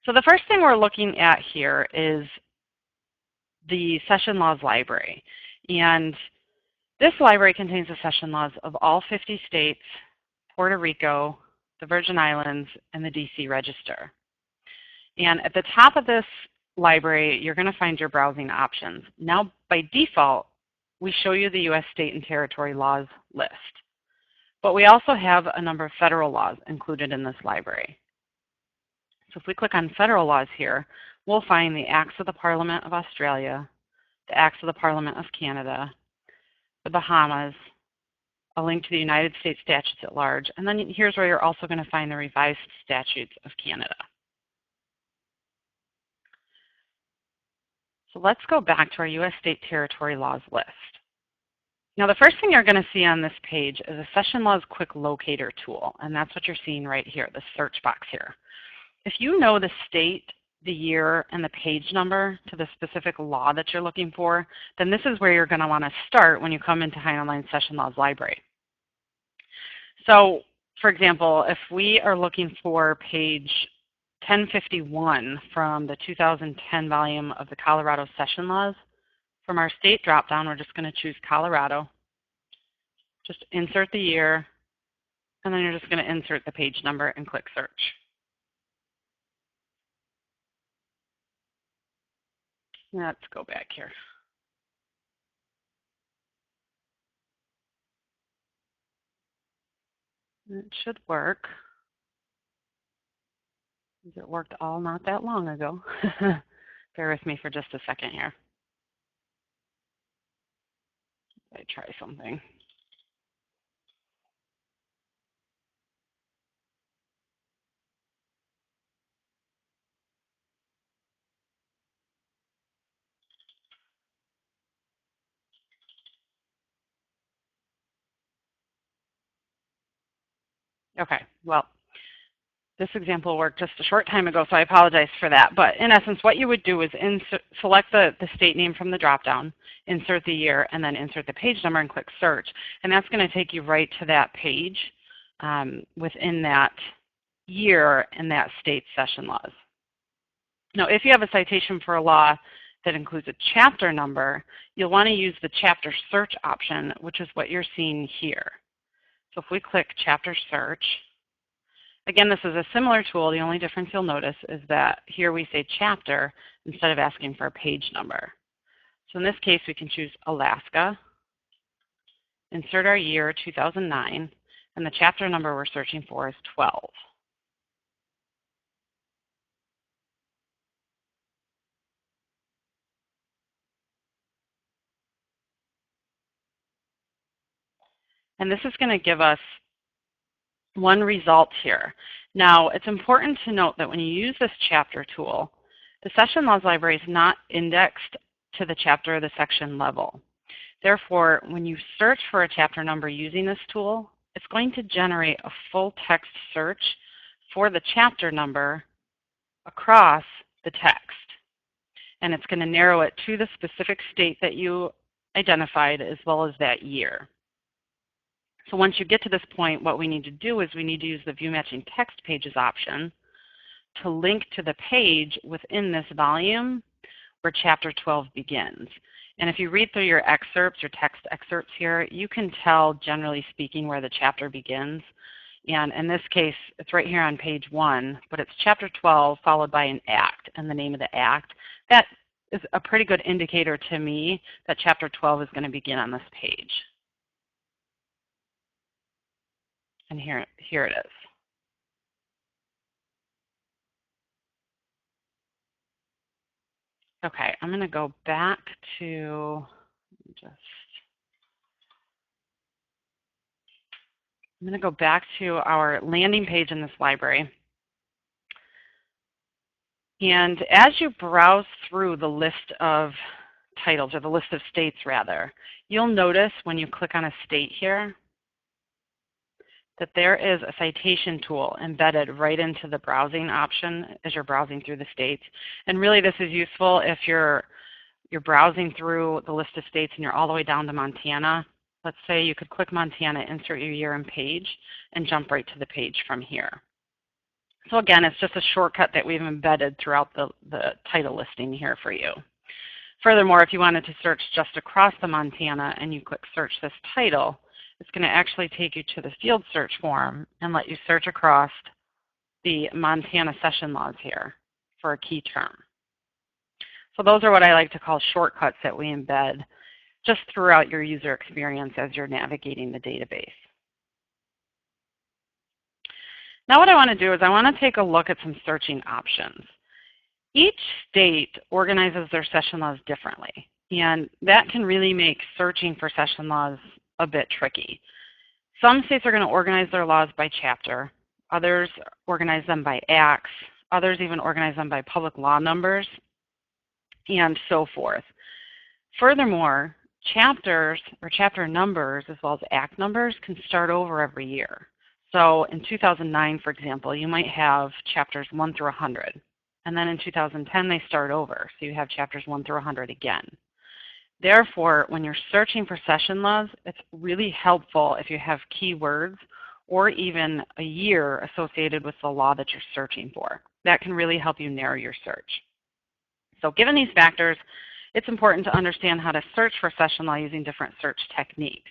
So the first thing we're looking at here is the session laws library. And this library contains the session laws of all 50 states, Puerto Rico, the Virgin Islands, and the DC Register. And at the top of this library, you're going to find your browsing options. Now, by default, we show you the U.S. state and territory laws list. But we also have a number of federal laws included in this library. So if we click on federal laws here, we'll find the Acts of the Parliament of Australia, the Acts of the Parliament of Canada, the Bahamas, a link to the United States statutes at large, and then here's where you're also going to find the revised statutes of Canada. So let's go back to our U.S. state territory laws list. Now the first thing you're going to see on this page is a Session Laws Quick Locator tool, and that's what you're seeing right here, the search box here. If you know the state, the year, and the page number to the specific law that you're looking for, then this is where you're going to want to start when you come into HeinOnline Session Laws Library. So, for example, if we are looking for page 1051 from the 2010 volume of the Colorado Session Laws, from our state dropdown, we're just going to choose Colorado. Just insert the year, and then you're just going to insert the page number and click search. Let's go back here. It should work. It worked all not that long ago. Bear with me for just a second here. I try something. Okay, well, this example worked just a short time ago, so I apologize for that. But in essence, what you would do is select the state name from the dropdown, insert the year, and then insert the page number and click search. And that's going to take you right to that page within that year and that state session laws. Now, if you have a citation for a law that includes a chapter number, you'll want to use the chapter search option, which is what you're seeing here. So if we click chapter search, again, this is a similar tool. The only difference you'll notice is that here we say chapter instead of asking for a page number. So in this case, we can choose Alaska, insert our year, 2009, and the chapter number we're searching for is 12. And this is going to give us one result here. Now, it's important to note that when you use this chapter tool, the Session Laws Library is not indexed to the chapter or the section level. Therefore, when you search for a chapter number using this tool, it's going to generate a full text search for the chapter number across the text. And it's going to narrow it to the specific state that you identified as well as that year. So once you get to this point, what we need to do is we need to use the View Matching Text Pages option to link to the page within this volume where Chapter 12 begins. And if you read through your excerpts, your text excerpts here, you can tell, generally speaking, where the chapter begins. And in this case, it's right here on page 1, but it's Chapter 12 followed by an act and the name of the act. That is a pretty good indicator to me that Chapter 12 is going to begin on this page. And here it is. Okay, I'm going to go back to our landing page in this library. And as you browse through the list of titles, or the list of states rather, you'll notice when you click on a state here that there is a citation tool embedded right into the browsing option as you're browsing through the states. And really this is useful if you're browsing through the list of states and you're all the way down to Montana. Let's say you could click Montana, insert your year and page, and jump right to the page from here. So again, it's just a shortcut that we've embedded throughout the title listing here for you. Furthermore, if you wanted to search just across the Montana and you click search this title, it's going to actually take you to the field search form and let you search across the Montana session laws here for a key term. So those are what I like to call shortcuts that we embed just throughout your user experience as you're navigating the database. Now what I want to do is I want to take a look at some searching options. Each state organizes their session laws differently, and that can really make searching for session laws a bit tricky. Some states are going to organize their laws by chapter, others organize them by acts, others even organize them by public law numbers, and so forth. Furthermore, chapters or chapter numbers as well as act numbers can start over every year. So in 2009, for example, you might have chapters 1 through 100. And then in 2010, they start over. So you have chapters 1 through 100 again. Therefore, when you're searching for session laws, it's really helpful if you have keywords or even a year associated with the law that you're searching for. That can really help you narrow your search. So given these factors, it's important to understand how to search for session law using different search techniques.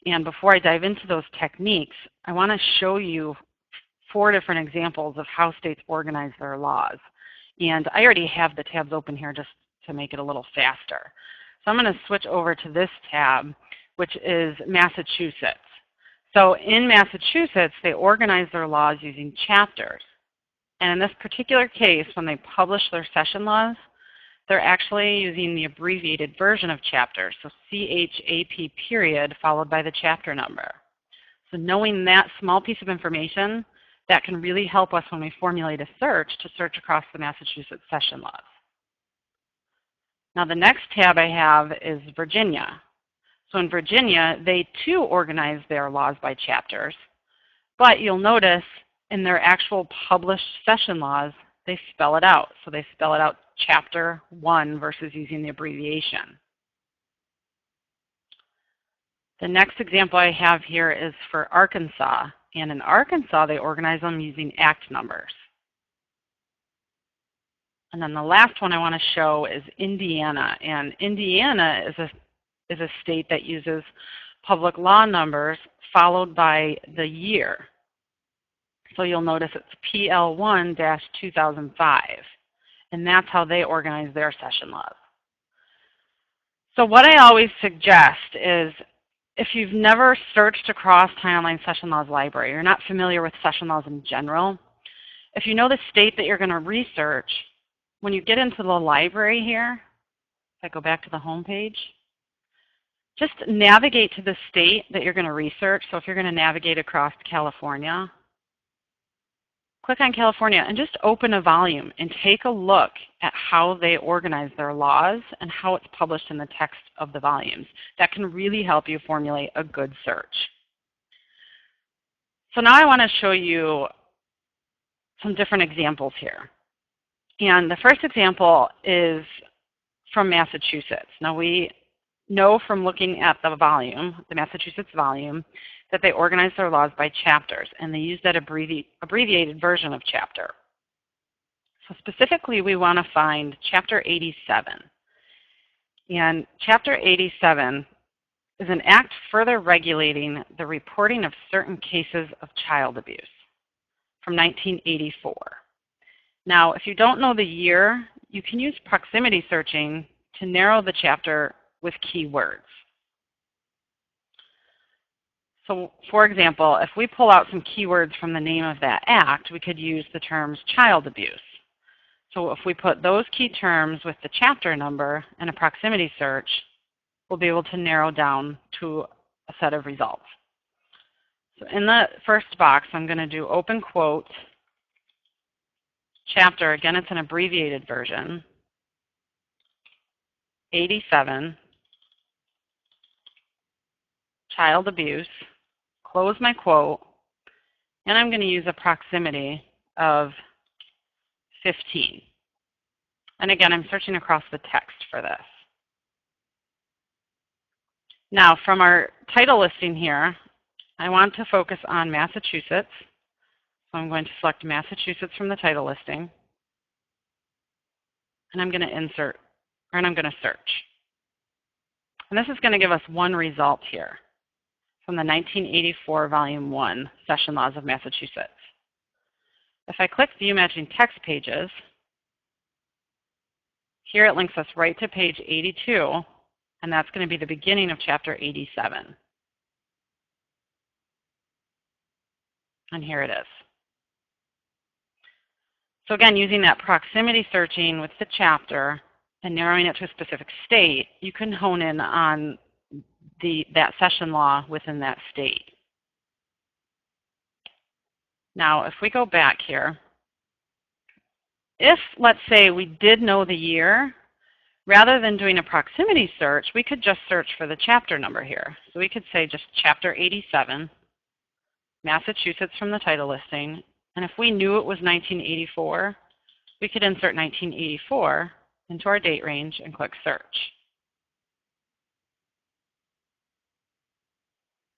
And before I dive into those techniques, I want to show you 4 different examples of how states organize their laws. And I already have the tabs open here just to make it a little faster. So I'm going to switch over to this tab, which is Massachusetts. So in Massachusetts, they organize their laws using chapters. And in this particular case, when they publish their session laws, they're actually using the abbreviated version of chapters, so CHAP period followed by the chapter number. So knowing that small piece of information, that can really help us when we formulate a search to search across the Massachusetts session laws. Now the next tab I have is Virginia. So in Virginia, they too organize their laws by chapters, but you'll notice in their actual published session laws, they spell it out. So they spell it out chapter 1 versus using the abbreviation. The next example I have here is for Arkansas. And in Arkansas, they organize them using act numbers. And then the last one I want to show is Indiana. And Indiana is a state that uses public law numbers followed by the year. So you'll notice it's PL1-2005. And that's how they organize their session laws. So what I always suggest is if you've never searched across HeinOnline Session Laws Library, you're not familiar with session laws in general, if you know the state that you're going to research, when you get into the library here, if I go back to the home page, just navigate to the state that you're going to research. So if you're going to navigate across to California, click on California and just open a volume and take a look at how they organize their laws and how it's published in the text of the volumes. That can really help you formulate a good search. So now I want to show you some different examples here. And the first example is from Massachusetts. Now we know from looking at the volume, the Massachusetts volume, that they organize their laws by chapters, and they use that abbreviated version of chapter. So specifically, we want to find Chapter 87. And Chapter 87 is an act further regulating the reporting of certain cases of child abuse from 1984. Now, if you don't know the year, you can use proximity searching to narrow the chapter with keywords. So for example, if we pull out some keywords from the name of that act, we could use the terms child abuse. So if we put those key terms with the chapter number in a proximity search, we'll be able to narrow down to a set of results. So in the first box, I'm going to do open quote, chapter, again it's an abbreviated version, 87, child abuse, close my quote, and I'm going to use a proximity of 15. And again, I'm searching across the text for this. Now, from our title listing here, I want to focus on Massachusetts. So I'm going to select Massachusetts from the title listing, and I'm going to insert, and I'm going to search. And this is going to give us one result here from the 1984 Volume 1 Session Laws of Massachusetts. If I click View Matching Text Pages, here it links us right to page 82, and that's going to be the beginning of Chapter 87. And here it is. So again, using that proximity searching with the chapter and narrowing it to a specific state, you can hone in on that session law within that state. Now, if we go back here, if, let's say, we did know the year, rather than doing a proximity search, we could just search for the chapter number here. So we could say just Chapter 87, Massachusetts from the title listing, and if we knew it was 1984, we could insert 1984 into our date range and click search.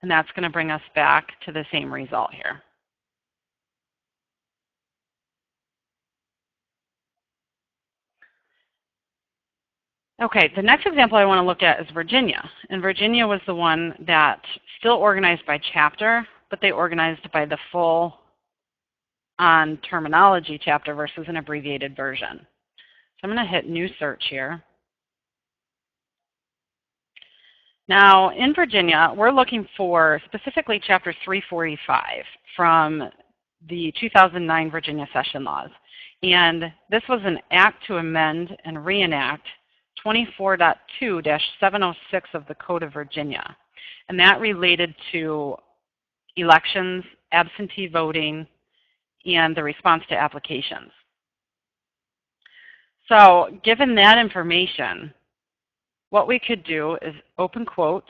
And that's going to bring us back to the same result here. Okay, the next example I want to look at is Virginia. And Virginia was the one that still organized by chapter, but they organized by the full on terminology chapter versus an abbreviated version. So I'm going to hit New Search here. Now, in Virginia, we're looking for specifically Chapter 345 from the 2009 Virginia Session Laws. And this was an act to amend and reenact 24.2-706 of the Code of Virginia. And that related to elections, absentee voting, and the response to applications. So given that information, what we could do is open quote.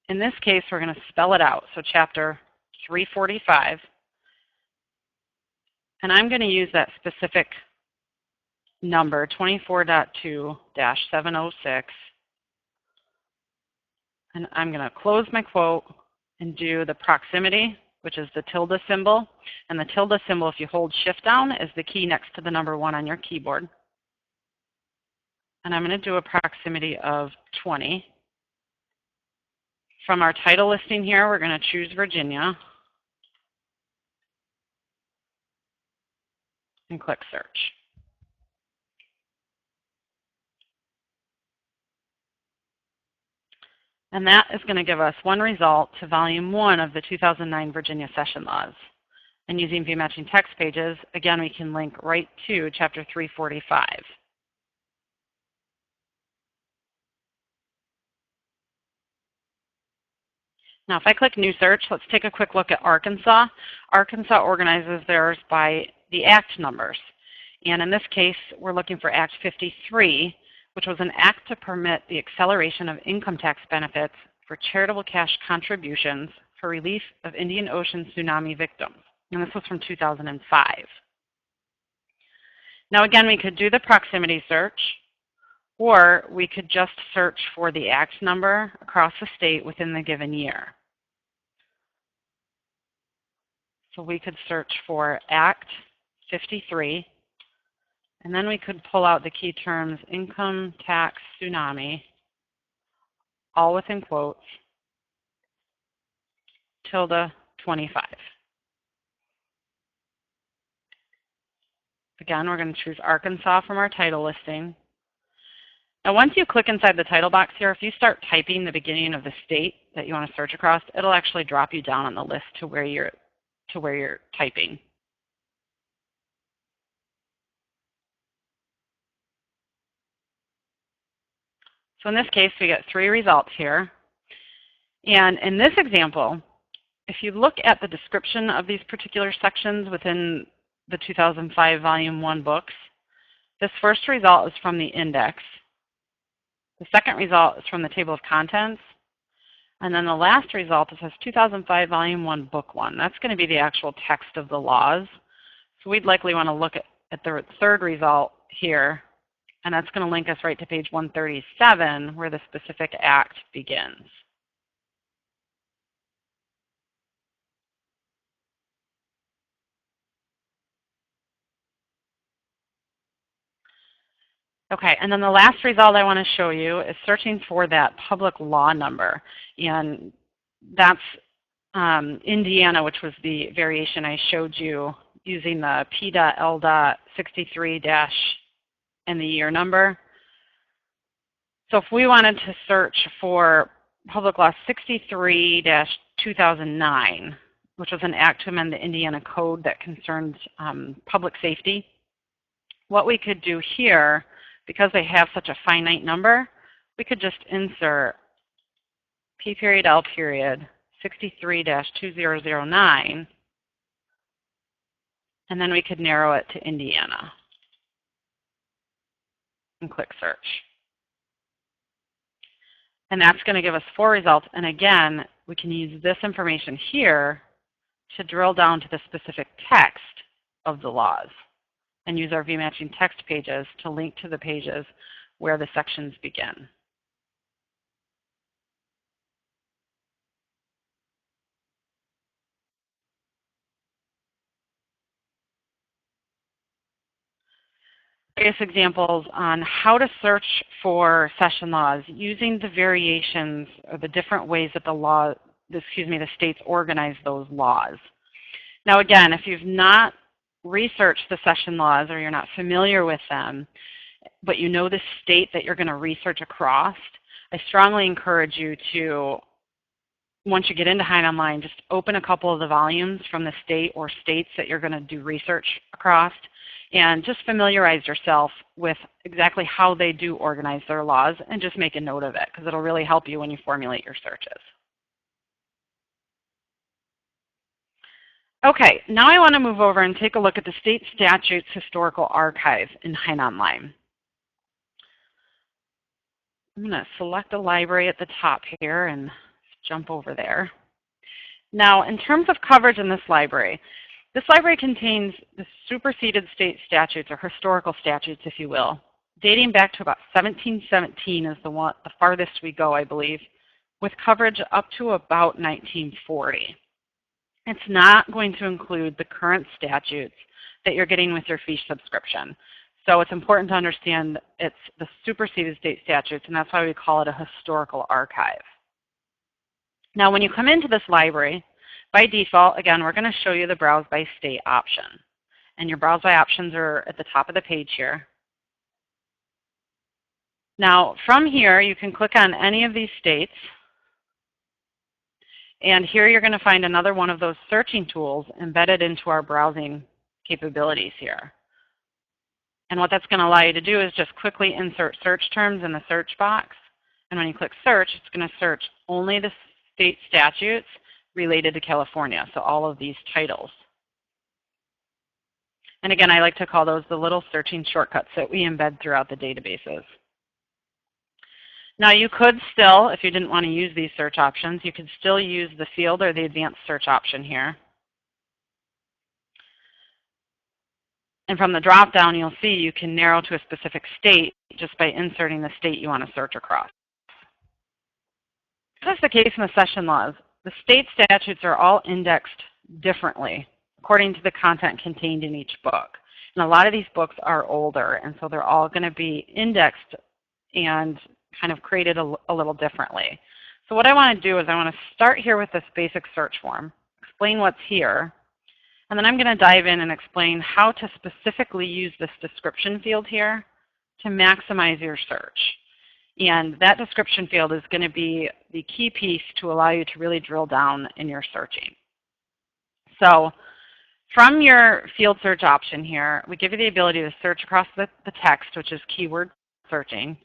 In this case, we're going to spell it out. So Chapter 345. And I'm going to use that specific number, 24.2-706. And I'm going to close my quote and do the proximity, which is the tilde symbol. And the tilde symbol, if you hold Shift down, is the key next to the number 1 on your keyboard. And I'm going to do a proximity of 20. From our title listing here, we're going to choose Virginia and click search. And that is going to give us one result to Volume 1 of the 2009 Virginia Session Laws. And using View Matching Text Pages, again, we can link right to Chapter 345. Now, if I click New Search, let's take a quick look at Arkansas. Arkansas organizes theirs by the Act numbers. And in this case, we're looking for Act 53, which was an act to permit the acceleration of income tax benefits for charitable cash contributions for relief of Indian Ocean tsunami victims. And this was from 2005. Now, again, we could do the proximity search, or we could just search for the Act number across the state within the given year. So we could search for Act 53, and then we could pull out the key terms income tax tsunami, all within quotes, tilde 25. Again, we're going to choose Arkansas from our title listing. Now, once you click inside the title box here, if you start typing the beginning of the state that you want to search across, it'll actually drop you down on the list to where you're typing. So in this case, we get 3 results here. And in this example, if you look at the description of these particular sections within the 2005 Volume 1 books, this first result is from the index. The second result is from the table of contents. And then the last result, it says 2005 Volume 1 Book 1. That's going to be the actual text of the laws. So we'd likely want to look at the third result here, and that's going to link us right to page 137, where the specific act begins. Okay, and then the last result I want to show you is searching for that public law number. And that's Indiana, which was the variation I showed you using the P.L.63- and the year number. So if we wanted to search for Public Law 63-2009, which was an act to amend the Indiana Code that concerned public safety, what we could do here, because they have such a finite number, we could just insert P.L. 63-2009, and then we could narrow it to Indiana and click search. And that's going to give us 4 results. And again, we can use this information here to drill down to the specific text of the laws and use our view-matching text pages to link to the pages where the sections begin. Various examples on how to search for session laws using the variations or the different ways that the states organize those laws. Now again, if you've not researched the session laws or you're not familiar with them, but you know the state that you're going to research across, I strongly encourage you to, once you get into HeinOnline, just open a couple of the volumes from the state or states that you're going to do research across, and just familiarize yourself with exactly how they do organize their laws, and just make a note of it, because it'll really help you when you formulate your searches. Okay, now I want to move over and take a look at the State Statutes Historical Archive in HeinOnline. I'm going to select a library at the top here and jump over there. Now, in terms of coverage in this library contains the superseded state statutes, or historical statutes, if you will, dating back to about 1717 is the farthest we go, I believe, with coverage up to about 1940. It's not going to include the current statutes that you're getting with your fee subscription. So it's important to understand it's the superseded state statutes, and that's why we call it a historical archive. Now, when you come into this library, by default, again, we're going to show you the Browse by State option. And your Browse by options are at the top of the page here. Now, from here, you can click on any of these states. And here you're going to find another one of those searching tools embedded into our browsing capabilities here. And what that's going to allow you to do is just quickly insert search terms in the search box. And when you click search, it's going to search only the state statutes related to California, so all of these titles. And again, I like to call those the little searching shortcuts that we embed throughout the databases. Now you could still, if you didn't want to use these search options, you could still use the field or the advanced search option here. And from the drop-down, you'll see you can narrow to a specific state just by inserting the state you want to search across. That's the case in the session laws. The state statutes are all indexed differently according to the content contained in each book. And a lot of these books are older, and so they're all going to be indexed and kind of created a little differently. So what I want to do is I want to start here with this basic search form, explain what's here, and then I'm going to dive in and explain how to specifically use this description field here to maximize your search. And that description field is going to be the key piece to allow you to really drill down in your searching. So from your field search option here, we give you the ability to search across the text, which is keyword searching.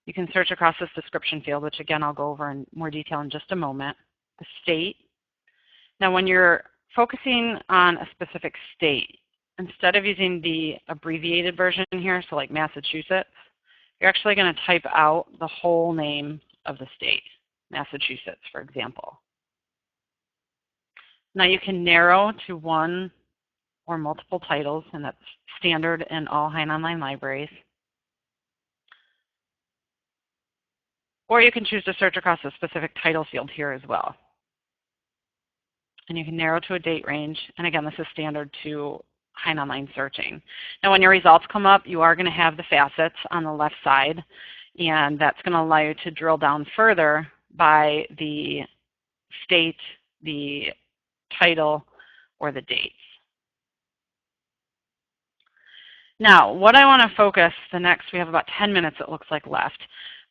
You can search across this description field, which again I'll go over in more detail in just a moment. The state. Now when you're focusing on a specific state, instead of using the abbreviated version here, so like Massachusetts, you're actually going to type out the whole name of the state, Massachusetts, for example. Now you can narrow to one or multiple titles, and that's standard in all HeinOnline libraries. Or you can choose to search across a specific title field here as well. And you can narrow to a date range. And again, this is standard to HeinOnline searching. Now when your results come up, you are going to have the facets on the left side, and that's going to allow you to drill down further by the state, the title, or the dates. Now, what I want to focus, we have about 10 minutes it looks like left.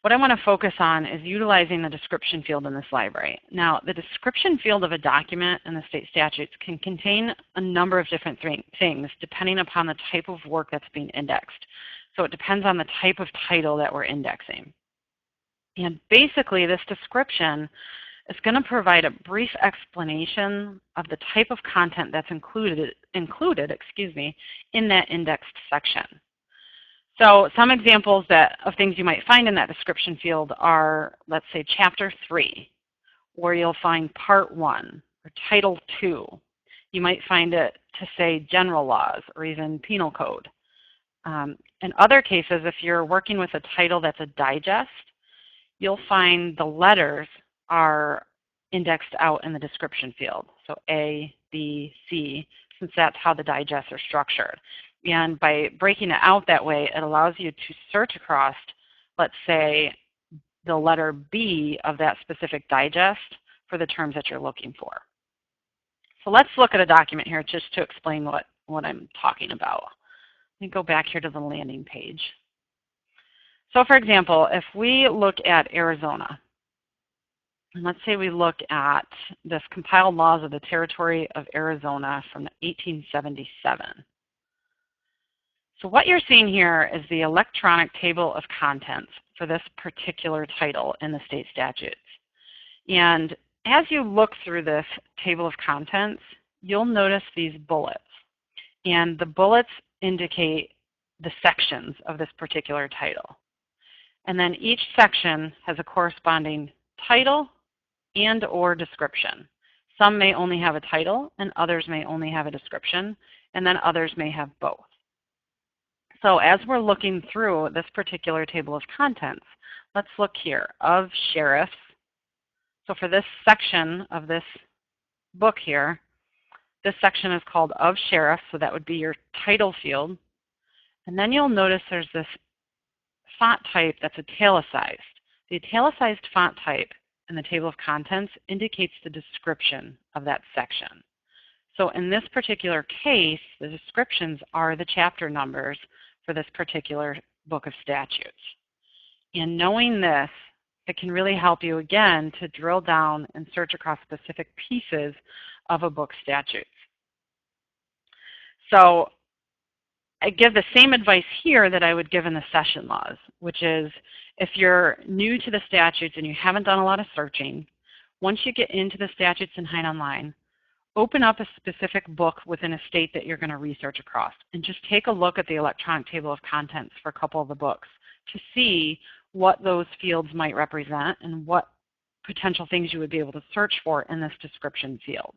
What I want to focus on is utilizing the description field in this library. Now, the description field of a document in the state statutes can contain a number of different things depending upon the type of work that's being indexed. So it depends on the type of title that we're indexing. And basically, this description is going to provide a brief explanation of the type of content that's included in that indexed section. So some examples of things you might find in that description field are, let's say, Chapter 3, where you'll find Part 1, or Title 2. You might find it to say General Laws, or even Penal Code. In other cases, if you're working with a title that's a digest, you'll find the letters are indexed out in the description field. So A, B, C, since that's how the digests are structured. And by breaking it out that way, it allows you to search across, let's say, the letter B of that specific digest for the terms that you're looking for. So let's look at a document here just to explain what I'm talking about. Let me go back here to the landing page. So for example, if we look at Arizona, and let's say we look at this compiled laws of the Territory of Arizona from 1877. So what you're seeing here is the electronic table of contents for this particular title in the state statutes. And as you look through this table of contents, you'll notice these bullets. And the bullets indicate the sections of this particular title. And then each section has a corresponding title and or description. Some may only have a title, and others may only have a description, and then others may have both. So as we're looking through this particular table of contents, let's look here, of sheriffs. So for this section of this book here, this section is called of sheriffs, so that would be your title field. And then you'll notice there's this font type that's italicized. The italicized font type in the table of contents indicates the description of that section. So in this particular case, the descriptions are the chapter numbers for this particular book of statutes. And knowing this, it can really help you, again, to drill down and search across specific pieces of a book statute. So I give the same advice here that I would give in the session laws, which is if you're new to the statutes and you haven't done a lot of searching, once you get into the statutes in HeinOnline, open up a specific book within a state that you're going to research across and just take a look at the electronic table of contents for a couple of the books to see what those fields might represent and what potential things you would be able to search for in this description field.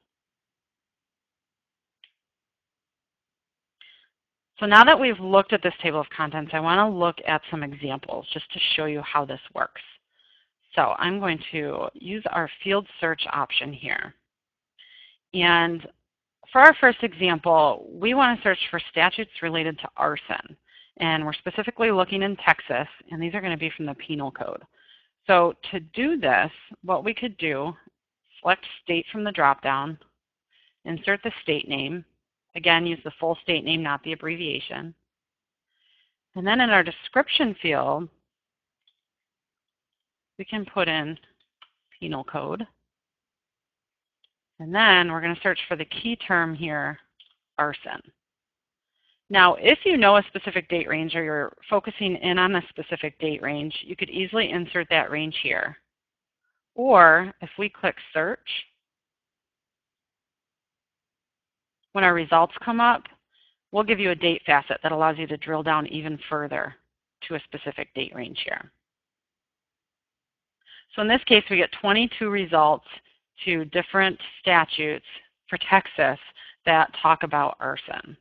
So now that we've looked at this table of contents, I want to look at some examples just to show you how this works. So I'm going to use our field search option here. And for our first example, we want to search for statutes related to arson. And we're specifically looking in Texas, and these are going to be from the Penal Code. So to do this, what we could do, select state from the dropdown, insert the state name. Again, use the full state name, not the abbreviation. And then in our description field, we can put in Penal Code. And then we're going to search for the key term here, arson. Now, if you know a specific date range or you're focusing in on a specific date range, you could easily insert that range here. Or if we click search, when our results come up, we'll give you a date facet that allows you to drill down even further to a specific date range here. So in this case, we get 22 results to different statutes for Texas that talk about arson.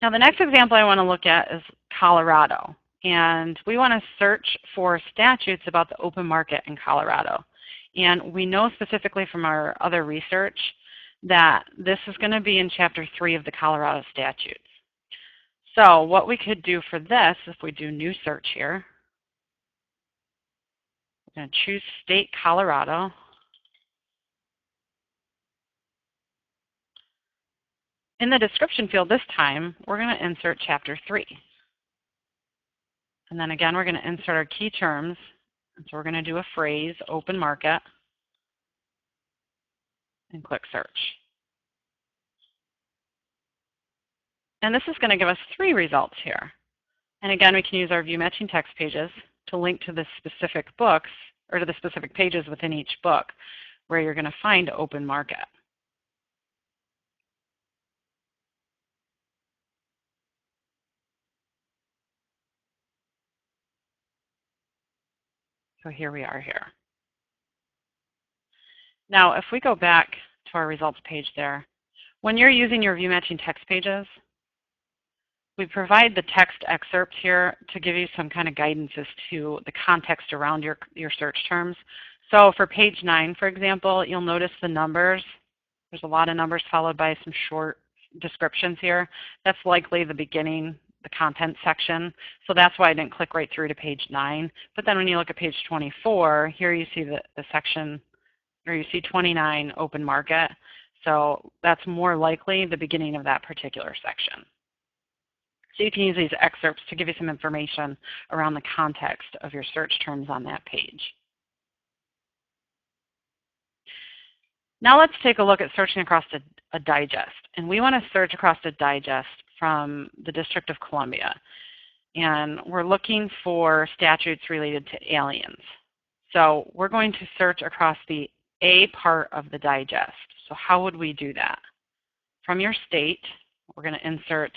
Now the next example I want to look at is Colorado. and we want to search for statutes about the open market in Colorado. And we know specifically from our other research that this is going to be in Chapter 3 of the Colorado Statutes. So what we could do for this, if we do new search here, we're going to choose State Colorado. In the description field this time, we're going to insert Chapter 3. And then again, we're going to insert our key terms. And so we're going to do a phrase, open market, and click search. And this is going to give us 3 results here. And again, we can use our view matching text pages to link to the specific books, or to the specific pages within each book where you're going to find open market. So here we are here. Now, if we go back to our results page there, when you're using your view matching text pages, we provide the text excerpt here to give you some kind of guidance as to the context around your search terms. So for page 9, for example, you'll notice the numbers. There's a lot of numbers followed by some short descriptions here. That's likely the beginning, the content section. So that's why I didn't click right through to page 9. But then when you look at page 24, here you see the section, or you see 29 open market. So that's more likely the beginning of that particular section. So you can use these excerpts to give you some information around the context of your search terms on that page. Now let's take a look at searching across a digest. And we want to search across a digest from the District of Columbia. And we're looking for statutes related to aliens. So we're going to search across the A part of the digest. So how would we do that? From your state, we're going to insert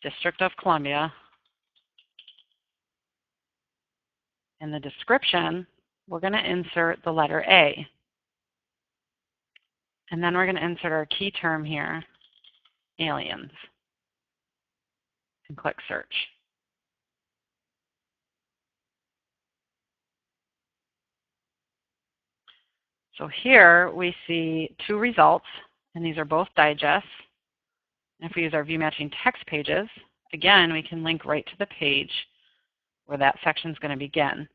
District of Columbia. In the description, we're going to insert the letter A. And then we're going to insert our key term here, aliens, and click search. So here we see 2 results, and these are both digests. And if we use our view matching text pages, again, we can link right to the page where that section is going to begin.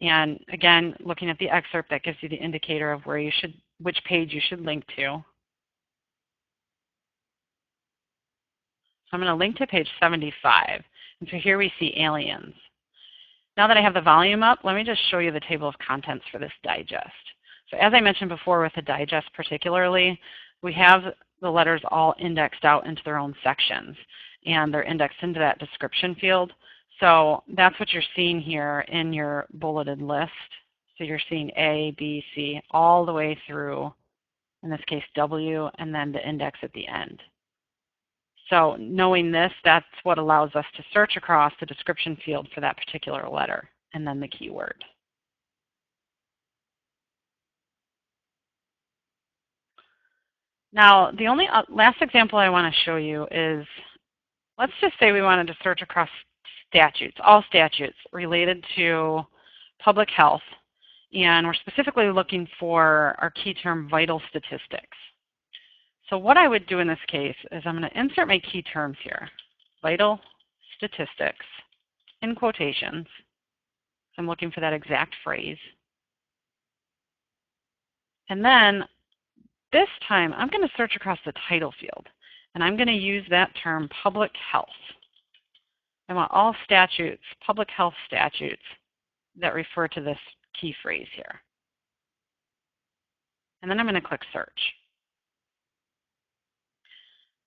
And again, looking at the excerpt, that gives you the indicator of where you should, which page you should link to. So I'm going to link to page 75. And so here we see aliens. Now that I have the volume up, let me just show you the table of contents for this digest. So as I mentioned before with the digest particularly, we have the letters all indexed out into their own sections, and they're indexed into that description field. So that's what you're seeing here in your bulleted list. So you're seeing A, B, C, all the way through, in this case, W, and then the index at the end. So knowing this, that's what allows us to search across the description field for that particular letter, and then the keyword. Now, the only last example I want to show you is, let's just say we wanted to search across statutes, all statutes related to public health, and we're specifically looking for our key term, vital statistics. So what I would do in this case is I'm going to insert my key terms here, vital statistics, in quotations. So I'm looking for that exact phrase. And then this time, I'm going to search across the title field, and I'm going to use that term, public health. I want all statutes, public health statutes, that refer to this key phrase here. And then I'm going to click search.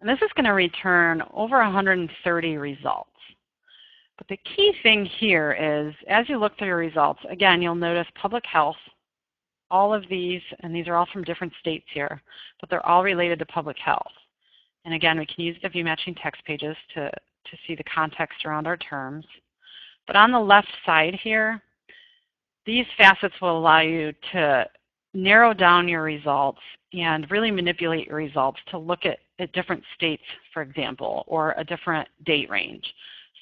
And this is going to return over 130 results. But the key thing here is, as you look through your results, again, you'll notice public health. All of these, and these are all from different states here, but they're all related to public health. And again, we can use the view matching text pages to see the context around our terms. But on the left side here, these facets will allow you to narrow down your results and really manipulate your results to look at different states, for example, or a different date range.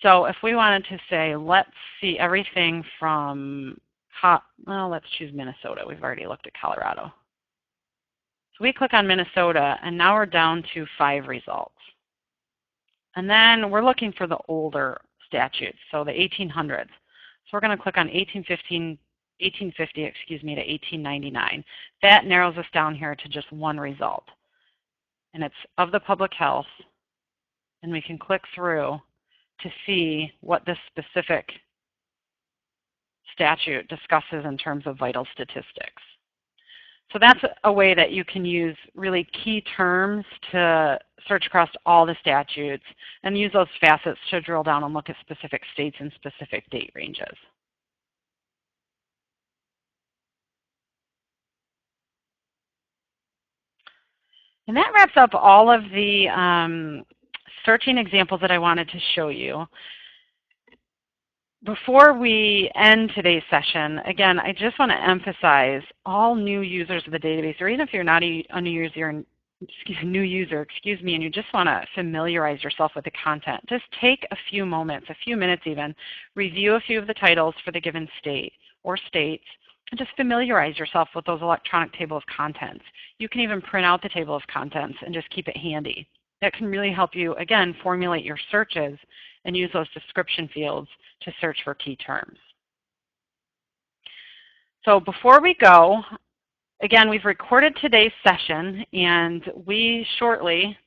So if we wanted to say, let's see everything from, well, let's choose Minnesota. We've already looked at Colorado. So we click on Minnesota, and now we're down to 5 results. And then we're looking for the older statutes, so the 1800s. So we're going to click on 1850 to 1899. That narrows us down here to just 1 result. And it's of the public health, and we can click through to see what this specific statute discusses in terms of vital statistics. So that's a way that you can use really key terms to search across all the statutes and use those facets to drill down and look at specific states and specific date ranges. And that wraps up all of the searching examples that I wanted to show you. Before we end today's session, again, I just want to emphasize all new users of the database, or even if you're not a new user, and you just want to familiarize yourself with the content, just take a few moments, a few minutes even, review a few of the titles for the given state or states, and just familiarize yourself with those electronic table of contents. You can even print out the table of contents and just keep it handy. That can really help you, again, formulate your searches and use those description fields to search for key terms. So before we go, again, we've recorded today's session, and we shortly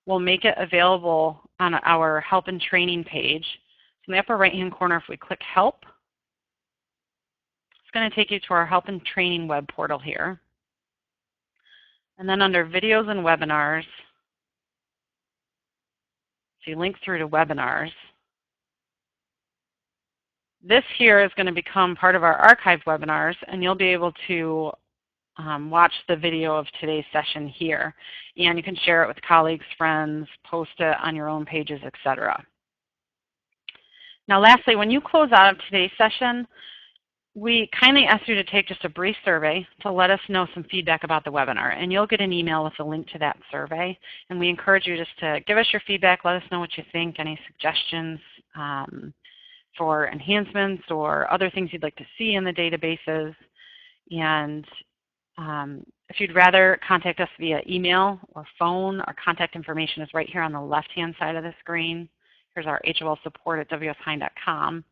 will make it available on our help and training page. So in the upper right-hand corner, if we click help, it's going to take you to our help and training web portal here. And then under videos and webinars, if you link through to webinars, this here is going to become part of our archived webinars, and you'll be able to watch the video of today's session here. And you can share it with colleagues, friends, post it on your own pages, etc. Now lastly, when you close out of today's session, we kindly ask you to take just a brief survey to let us know some feedback about the webinar. And you'll get an email with a link to that survey. And we encourage you just to give us your feedback, let us know what you think, any suggestions for enhancements or other things you'd like to see in the databases. And if you'd rather contact us via email or phone, our contact information is right here on the left-hand side of the screen. Here's our HOL support at wshein.com,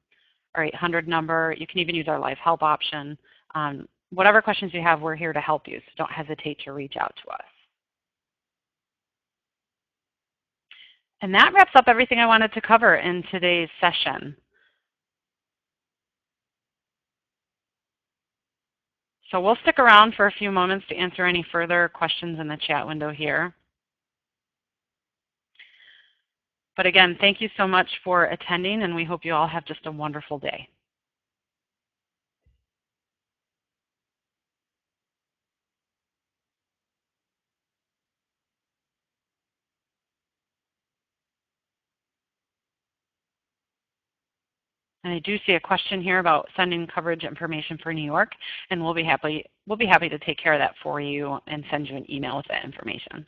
our 800 number. You can even use our live help option. Whatever questions you have, we're here to help you, so don't hesitate to reach out to us. And that wraps up everything I wanted to cover in today's session. So we'll stick around for a few moments to answer any further questions in the chat window here. But again, thank you so much for attending, and we hope you all have just a wonderful day. And I do see a question here about sending coverage information for New York, and we'll be happy to take care of that for you and send you an email with that information.